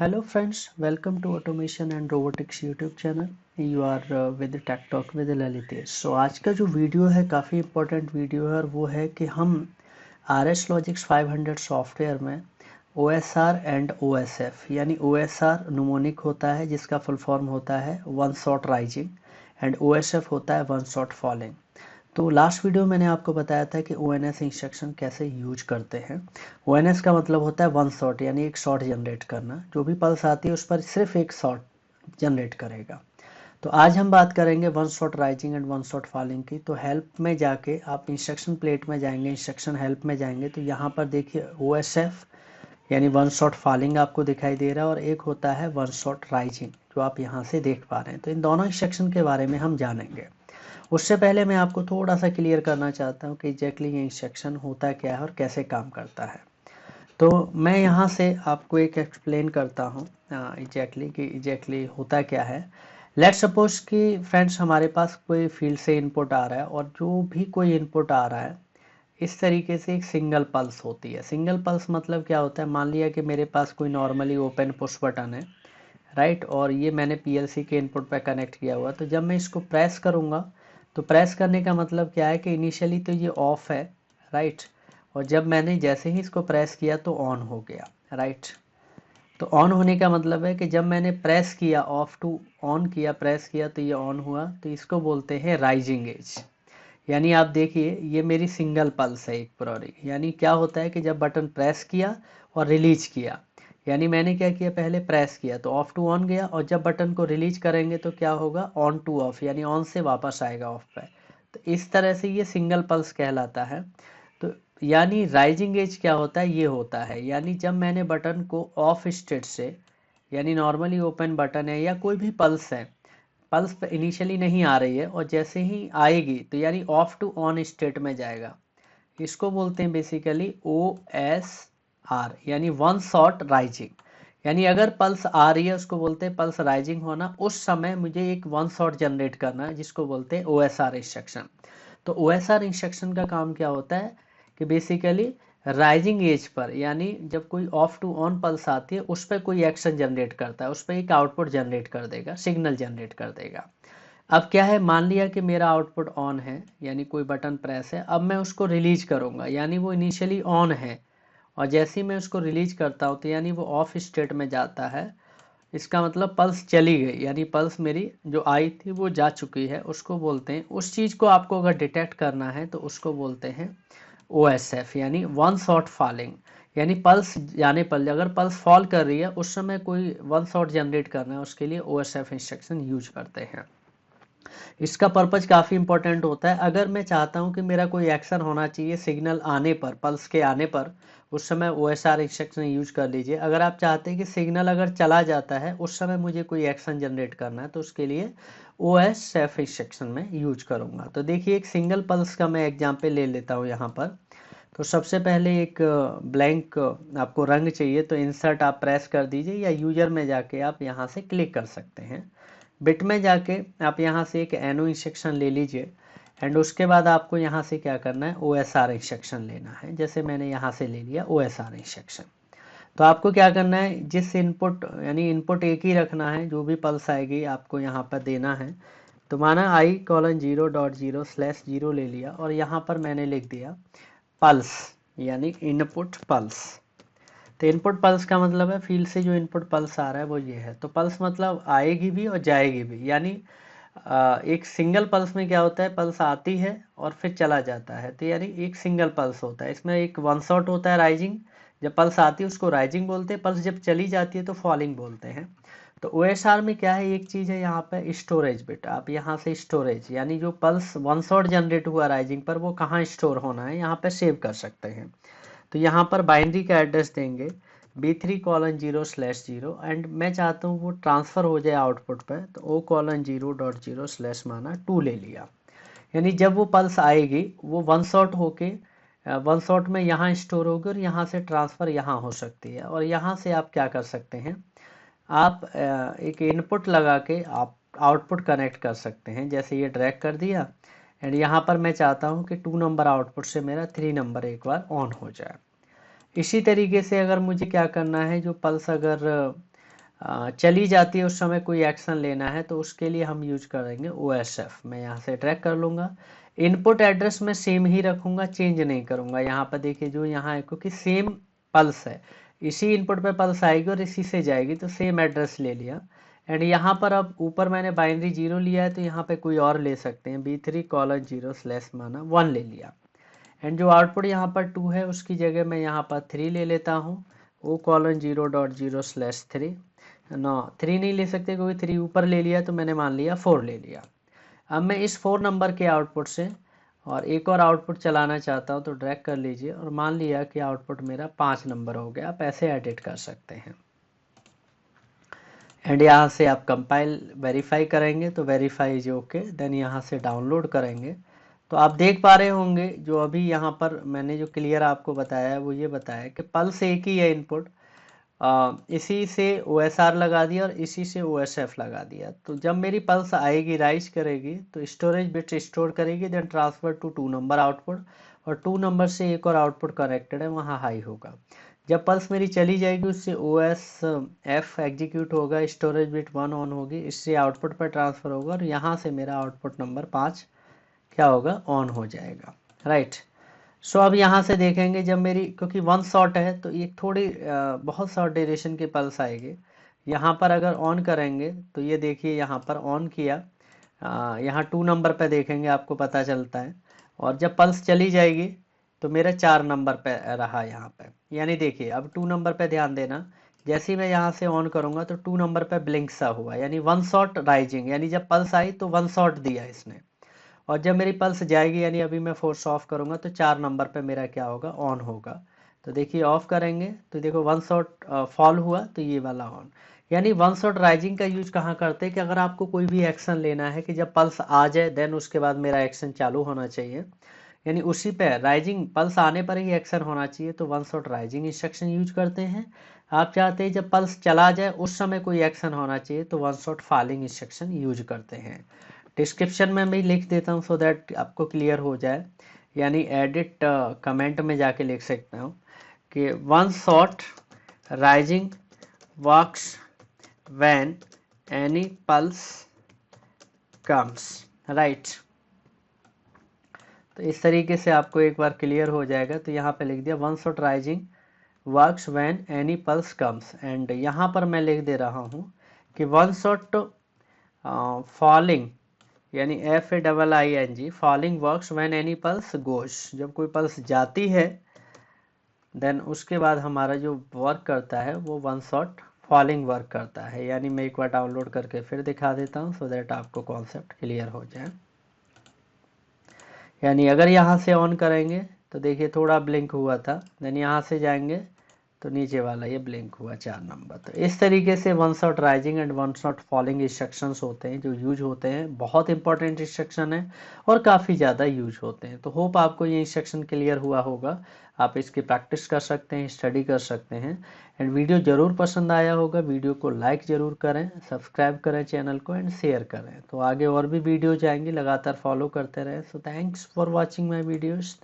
Hello friends, welcome to Automation and Robotics YouTube channel. You are with Tech Talk with Lalitesh. So आज का जो video है काफ़ी important video है और वो है कि हम RS Logix 500 सॉफ्टवेयर में OSR एंड OSF यानी OSR न्यूमोनिक होता है जिसका फुल फॉर्म होता है one shot rising and OSF होता है वन शॉट फॉलिंग। तो लास्ट वीडियो मैंने आपको बताया था कि ONS इंस्ट्रक्शन कैसे यूज करते हैं। ONS का मतलब होता है वन शॉट यानी एक शॉट जनरेट करना, जो भी पल्स आती है उस पर सिर्फ एक शॉट जनरेट करेगा। तो आज हम बात करेंगे one shot rising and one shot falling की। तो हेल्प में जाके आप इंस्ट्रक्शन प्लेट में जाएंगे, इंस्ट्रक्शन हेल्प में जाएंगे तो यहाँ पर देखिए OSF यानी वन शॉट फॉलिंग आपको दिखाई दे रहा है और एक होता है वन शॉट राइजिंग जो आप यहाँ से देख पा रहे हैं। तो इन दोनों इंस्ट्रक्शन के बारे में हम जानेंगे। उससे पहले मैं आपको थोड़ा सा क्लियर करना चाहता हूँ कि एग्जैक्टली ये इंस्ट्रक्शन होता क्या है और कैसे काम करता है। तो मैं यहाँ से आपको एक एक्सप्लेन करता हूँ एग्जैक्टली होता क्या है। लेट्स सपोज कि फ्रेंड्स हमारे पास कोई फील्ड से इनपुट आ रहा है और जो भी कोई इनपुट आ रहा है इस तरीके से एक सिंगल पल्स होती है। सिंगल पल्स मतलब क्या होता है, मान लिया कि मेरे पास कोई नॉर्मली ओपन पुश बटन है, राइट, और ये मैंने पीएलसी के इनपुट पे कनेक्ट किया हुआ। तो जब मैं इसको प्रेस करूँगा तो प्रेस करने का मतलब क्या है कि इनिशियली तो ये ऑफ है, राइट, और जब मैंने जैसे ही इसको प्रेस किया तो ऑन हो गया, राइट। तो ऑन होने का मतलब है कि जब मैंने प्रेस किया, ऑफ टू ऑन किया, प्रेस किया तो ये ऑन हुआ। तो इसको बोलते हैं राइजिंग एज। यानी आप देखिए ये मेरी सिंगल पल्स है एक प्रॉरी। यानी क्या होता है कि जब बटन प्रेस किया और रिलीज किया, यानी मैंने क्या किया, पहले प्रेस किया तो ऑफ टू ऑन गया और जब बटन को रिलीज करेंगे तो क्या होगा, ऑन टू ऑफ, यानी ऑन से वापस आएगा ऑफ पे। तो इस तरह से ये सिंगल पल्स कहलाता है। तो यानी राइजिंग एज क्या होता है, ये होता है यानी जब मैंने बटन को ऑफ स्टेट से, यानी नॉर्मली ओपन बटन है या कोई भी पल्स है, पल्स इनिशियली नहीं आ रही है और जैसे ही आएगी तो यानी ऑफ टू ऑन स्टेट में जाएगा। इसको बोलते हैं बेसिकली OSR यानी वन शॉट राइजिंग। यानी अगर पल्स आ रही है उसको बोलते हैं पल्स राइजिंग होना, उस समय मुझे एक वन शॉट जनरेट करना है जिसको बोलते हैं OSR इंस्ट्रक्शन। तो OSR इंस्ट्रक्शन का काम क्या होता है कि बेसिकली राइजिंग एज पर, यानी जब कोई ऑफ टू ऑन पल्स आती है उस पर कोई एक्शन जनरेट करता है, उस पर एक आउटपुट जनरेट कर देगा, सिग्नल जनरेट कर देगा। अब क्या है, मान लिया कि मेरा आउटपुट ऑन है यानी कोई बटन प्रेस है, अब मैं उसको रिलीज करूंगा यानी वो इनिशियली ऑन है और जैसे ही मैं उसको रिलीज करता हूँ तो यानी वो ऑफ स्टेट में जाता है। इसका मतलब पल्स चली गई, यानी पल्स मेरी जो आई थी वो जा चुकी है। उसको बोलते हैं, उस चीज़ को आपको अगर डिटेक्ट करना है तो उसको बोलते हैं OSF यानी वन शॉट फॉलिंग। यानी पल्स जाने पर, अगर पल्स फॉल कर रही है उस समय कोई वन शॉट जनरेट करना है, उसके लिए OSF इंस्ट्रक्शन यूज करते हैं। इसका पर्पज काफ़ी इंपॉर्टेंट होता है। अगर मैं चाहता हूं कि मेरा कोई एक्शन होना चाहिए सिग्नल आने पर, पल्स के आने पर, उस समय OSR इंस्ट्रक्शन यूज कर लीजिए। अगर आप चाहते हैं कि सिग्नल अगर चला जाता है उस समय मुझे कोई एक्शन जनरेट करना है तो उसके लिए OSF इंस्ट्रक्शन में यूज करूंगा। तो देखिए एक सिंगल पल्स का मैं एग्जाम्पल ले लेता हूँ यहाँ पर। तो सबसे पहले एक ब्लैंक आपको रंग चाहिए तो इंसर्ट आप प्रेस कर दीजिए या यूजर में जाके आप यहाँ से क्लिक कर सकते हैं। बिट में जाके आप यहाँ से एक NO इंस्ट्रक्शन ले लीजिए एंड उसके बाद आपको यहाँ से क्या करना है, OSR इंस्ट्रक्शन लेना है। जैसे मैंने यहाँ से ले लिया OSR इंस्ट्रक्शन। तो आपको क्या करना है, जिस इनपुट, यानी इनपुट एक ही रखना है, जो भी पल्स आएगी आपको यहाँ पर देना है। तो माना i:0.0/0 ले लिया और यहाँ पर मैंने लिख दिया पल्स यानी इनपुट पल्स। तो इनपुट पल्स का मतलब है फील्ड से जो इनपुट पल्स आ रहा है वो ये है। तो पल्स मतलब आएगी भी और जाएगी भी, यानी एक सिंगल पल्स में क्या होता है, पल्स आती है और फिर चला जाता है, तो यानी एक सिंगल पल्स होता है। इसमें एक वन शॉट होता है राइजिंग, जब पल्स आती है उसको राइजिंग बोलते हैं, पल्स जब चली जाती है तो फॉलिंग बोलते हैं। तो OSR में क्या है, एक चीज़ है यहाँ पे स्टोरेज बिट। आप यहाँ से स्टोरेज यानी जो पल्स वन शॉट जनरेट हुआ राइजिंग पर वो कहाँ स्टोर होना है यहाँ पे सेव कर सकते हैं। तो यहाँ पर बाइनरी का एड्रेस देंगे B3:0/0 एंड मैं चाहता हूँ वो ट्रांसफ़र हो जाए आउटपुट पर, तो O:0.0/ माना 2 ले लिया। यानी जब वो पल्स आएगी वो वन शॉट होके वन शॉट में यहाँ स्टोर होगी और यहाँ से ट्रांसफ़र यहाँ हो सकती है। और यहाँ से आप क्या कर सकते हैं, आप एक इनपुट लगा के आप आउटपुट कनेक्ट कर सकते हैं। जैसे ये ड्रैग कर दिया एंड यहाँ पर मैं चाहता हूँ कि 2 नंबर आउटपुट से मेरा 3 नंबर एक बार ऑन हो जाए। इसी तरीके से अगर मुझे क्या करना है, जो पल्स अगर चली जाती है, उस समय कोई एक्शन लेना है तो उसके लिए हम यूज करेंगे OSF। मैं यहाँ से ट्रैक कर लूँगा। इनपुट एड्रेस में सेम ही रखूँगा, चेंज नहीं करूँगा। यहाँ पर देखिए जो यहाँ है, क्योंकि सेम पल्स है, इसी इनपुट पे पल्स आएगी और इसी से जाएगी, तो सेम एड्रेस ले लिया। एंड यहाँ पर अब ऊपर मैंने बाइनरी 0 लिया है, तो यहाँ पे कोई और ले सकते हैं, B3:0 स्लैश माना 1 ले लिया। एंड जो आउटपुट यहाँ पर 2 है, उसकी जगह मैं यहाँ पर 3 ले लेता हूँ, O:0.0 स्लैश 3। ना 3 नहीं ले सकते क्योंकि 3 ऊपर ले लिया, तो मैंने मान लिया 4 ले लिया। अब मैं इस 4 नंबर के आउटपुट से और एक और आउटपुट चलाना चाहता हूँ, तो ड्रैग कर लीजिए और मान लिया कि आउटपुट मेरा 5 नंबर हो गया। आप ऐसे एडिट कर सकते हैं। एंड यहाँ से आप कंपाइल वेरीफाई करेंगे तो वेरीफाई इज ओके, देन यहाँ से डाउनलोड करेंगे तो आप देख पा रहे होंगे जो अभी यहाँ पर मैंने जो क्लियर आपको बताया है वो ये बताया कि पल्स एक ही है इनपुट, इसी से OSR लगा दिया और इसी से OSF लगा दिया। तो जब मेरी पल्स आएगी, राइज करेगी, तो स्टोरेज बिट स्टोर करेगी, then transfer to 2 number output, और 2 नंबर से एक और आउटपुट कनेक्टेड है, वहाँ हाई होगा। जब पल्स मेरी चली जाएगी, उससे OSF एग्जीक्यूट होगा, स्टोरेज बिट 1 ऑन होगी, इससे आउटपुट पर ट्रांसफर होगा और यहाँ से मेरा आउटपुट नंबर 5 क्या होगा, ऑन हो जाएगा। राइट। सो अब यहाँ से देखेंगे जब मेरी, क्योंकि 1 शॉट है तो ये थोड़ी बहुत शॉर्ट ड्यूरेशन की पल्स आएगी। यहाँ पर अगर ऑन करेंगे तो ये देखिए यहाँ पर ऑन किया, यहाँ 2 नंबर पे देखेंगे, आपको पता चलता है। और जब पल्स चली जाएगी तो मेरा 4 नंबर पे रहा यहाँ पे, यानी देखिए अब 2 नंबर पे ध्यान देना। जैसे ही मैं यहाँ से ऑन करूँगा तो 2 नंबर पे ब्लिंक सा हुआ, यानी 1 शॉट राइजिंग, यानी जब पल्स आई तो 1 शॉट दिया इसने। और जब मेरी पल्स जाएगी, यानी अभी मैं फोर्स ऑफ करूंगा तो 4 नंबर पे मेरा क्या होगा, ऑन होगा। तो देखिए ऑफ करेंगे तो देखो 1 शॉट फॉल हुआ, तो ये वाला ऑन। यानी 1 शॉट राइजिंग का यूज कहाँ करते हैं कि अगर आपको कोई भी एक्शन लेना है कि जब पल्स आ जाए देन उसके बाद मेरा एक्शन चालू होना चाहिए, यानी उसी पे राइजिंग पल्स आने पर ही एक्शन होना चाहिए, तो 1 शॉट राइजिंग इंस्ट्रक्शन यूज करते हैं। आप चाहते हैं जब पल्स चला जाए उस समय कोई एक्शन होना चाहिए, तो 1 शॉट फॉलिंग इंस्ट्रक्शन यूज करते हैं। डिस्क्रिप्शन में मैं लिख देता हूँ सो दैट आपको क्लियर हो जाए, यानी एडिट कमेंट में जाके लिख सकता हूँ कि 1 shot rising works when any pulse comes. Right. तो इस तरीके से आपको एक बार क्लियर हो जाएगा। तो यहाँ पे लिख दिया 1 shot rising works when any pulse comes, and यहाँ पर मैं लिख दे रहा हूँ कि 1 शॉट फॉलिंग, यानी FALLING falling works when any pulse goes, जब कोई पल्स जाती है देन उसके बाद हमारा जो वर्क करता है वो 1 शॉट फॉलिंग वर्क करता है। यानी मैं एक बार डाउनलोड करके फिर दिखा देता हूँ सो दैट आपको कॉन्सेप्ट क्लियर हो जाए। यानी अगर यहाँ से ऑन करेंगे तो देखिए थोड़ा ब्लिंक हुआ था, देन यहाँ से जाएंगे तो नीचे वाला ये ब्लिंक हुआ 4 नंबर। तो इस तरीके से 1 shot rising and 1 shot falling instructions होते हैं जो यूज होते हैं। बहुत इंपॉर्टेंट इंस्ट्रक्शन है और काफ़ी ज़्यादा यूज होते हैं। तो होप आपको ये इंस्ट्रक्शन क्लियर हुआ होगा। आप इसकी प्रैक्टिस कर सकते हैं, स्टडी कर सकते हैं। एंड वीडियो ज़रूर पसंद आया होगा, वीडियो को लाइक ज़रूर करें, सब्सक्राइब करें चैनल को एंड शेयर करें। तो आगे और भी वीडियो जाएंगे, लगातार फॉलो करते रहें। So thanks for watching my videos.